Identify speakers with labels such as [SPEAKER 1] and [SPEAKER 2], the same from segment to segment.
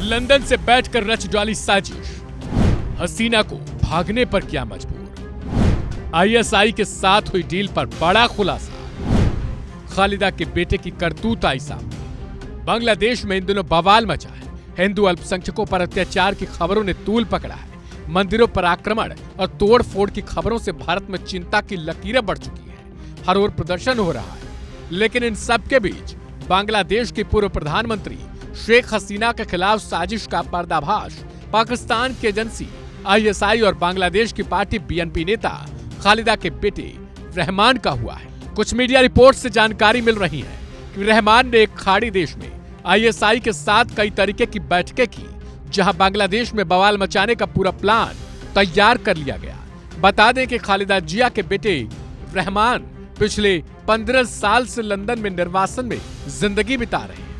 [SPEAKER 1] London से बैठकर रच डाली साजिश, हसीना को भागने पर किया मजबूर। आईएसआई के साथ हुई डील पर बड़ा खुलासा, खालिदा के बेटे की करतूत आई सामने। बांग्लादेश में इन दिनों बवाल मचा है। हिंदू अल्पसंख्यकों पर अत्याचार की खबरों ने तूल पकड़ा है। मंदिरों पर आक्रमण और तोड़फोड़ की खबरों से भारत में चिंता की लकीरें बढ़ चुकी हैं। हर ओर प्रदर्शन हो रहा है, लेकिन इन सब के बीच बांग्लादेश की पूर्व प्रधानमंत्री शेख हसीना के खिलाफ साजिश का पर्दाफाश पाकिस्तान की एजेंसी आईएसआई और बांग्लादेश की पार्टी बीएनपी नेता खालिदा के बेटे रहमान का हुआ है। कुछ मीडिया रिपोर्ट से जानकारी मिल रही है कि रहमान ने एक खाड़ी देश में आईएसआई के साथ कई तरीके की बैठकें की, जहां बांग्लादेश में बवाल मचाने का पूरा प्लान तैयार कर लिया गया। बता दें कि खालिदा जिया के बेटे रहमान पिछले 15 साल से लंदन में निर्वासन में जिंदगी बिता रहे हैं।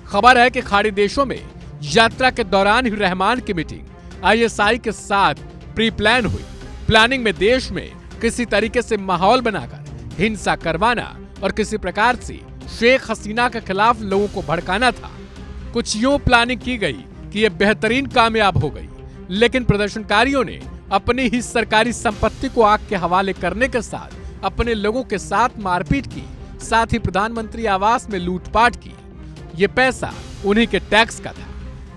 [SPEAKER 1] खबर है कि खाड़ी देशों में यात्रा के दौरान ही रहमान की मीटिंग आईएसआई के साथ प्री प्लान हुई। प्लानिंग में देश में किसी तरीके से माहौल बनाकर हिंसा करवाना और किसी प्रकार से शेख हसीना के खिलाफ लोगों को भड़काना था। कुछ यूं प्लानिंग की गई कि यह बेहतरीन कामयाब हो गई, लेकिन प्रदर्शनकारियों ने अपनी ही सरकारी संपत्ति को आग के हवाले करने के साथ अपने लोगों के साथ मारपीट की, साथ ही प्रधानमंत्री आवास में लूटपाट की। ये पैसा उन्हीं के टैक्स का था।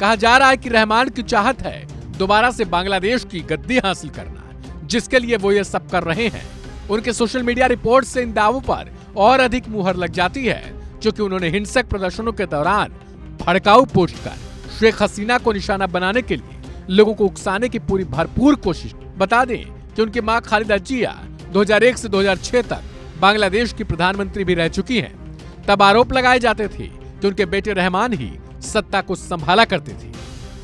[SPEAKER 1] कहा जा रहा है कि रहमान की चाहत है दोबारा से बांग्लादेश की गद्दी हासिल करना, जिसके लिए वो ये सब कर रहे हैं। उनके सोशल मीडिया रिपोर्ट से इन दावों पर और अधिक मुहर लग जाती है, क्योंकि उन्होंने हिंसक प्रदर्शनों के दौरान भड़काऊ पोस्ट कर शेख हसीना को निशाना बनाने के लिए लोगों को उकसाने की पूरी भरपूर कोशिश। बता दें कि उनकी मां खालिदा जिया 2001 से 2006 तक बांग्लादेश की प्रधानमंत्री भी रह चुकी हैं। तब आरोप लगाए जाते थे कि उनके बेटे रहमान ही सत्ता को संभाला करते थे।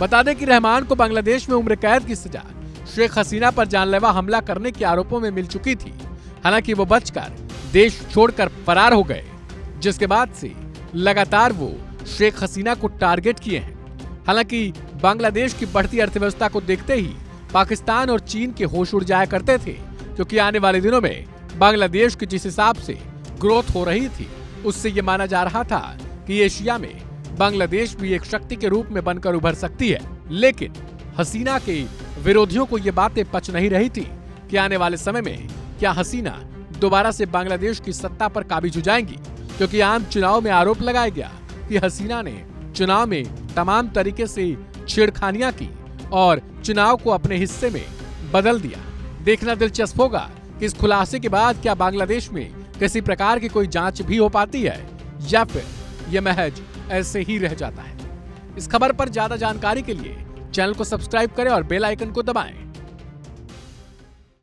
[SPEAKER 1] बता दें कि रहमान को बांग्लादेश में उम्र कैद की सजा शेख हसीना पर जानलेवा हमला करने के आरोपों में मिल चुकी थी। हालांकि वो बचकर देश छोड़कर फरार हो गए, जिसके बाद से लगातार वो शेख हसीना को टारगेट किए हैं। हालांकि बांग्लादेश की बढ़ती अर्थव्यवस्था को देखते ही पाकिस्तान और चीन के होश उड़ जाया करते थे, क्योंकि आने वाले दिनों में बांग्लादेश की जिस हिसाब से ग्रोथ हो रही थी, उससे ये माना जा रहा था कि एशिया में बांग्लादेश भी एक शक्ति के रूप में बनकर उभर सकती है। लेकिन हसीना के विरोधियों को ये बातें पच नहीं रही थी कि आने वाले समय में क्या हसीना दोबारा से बांग्लादेश की सत्ता पर काबिज हो जाएंगी, क्योंकि आम चुनाव में आरोप लगाया गया कि हसीना ने चुनाव में तमाम तरीके से छेड़खानियां की और चुनाव को अपने हिस्से में बदल दिया। देखना दिलचस्प होगा कि इस खुलासे के बाद क्या बांग्लादेश में किसी प्रकार की कोई जांच भी हो पाती है या फिर यह महज ऐसे ही रह जाता है। इस खबर पर ज्यादा जानकारी के लिए चैनल को सब्सक्राइब करें और बेल आइकन को दबाएं।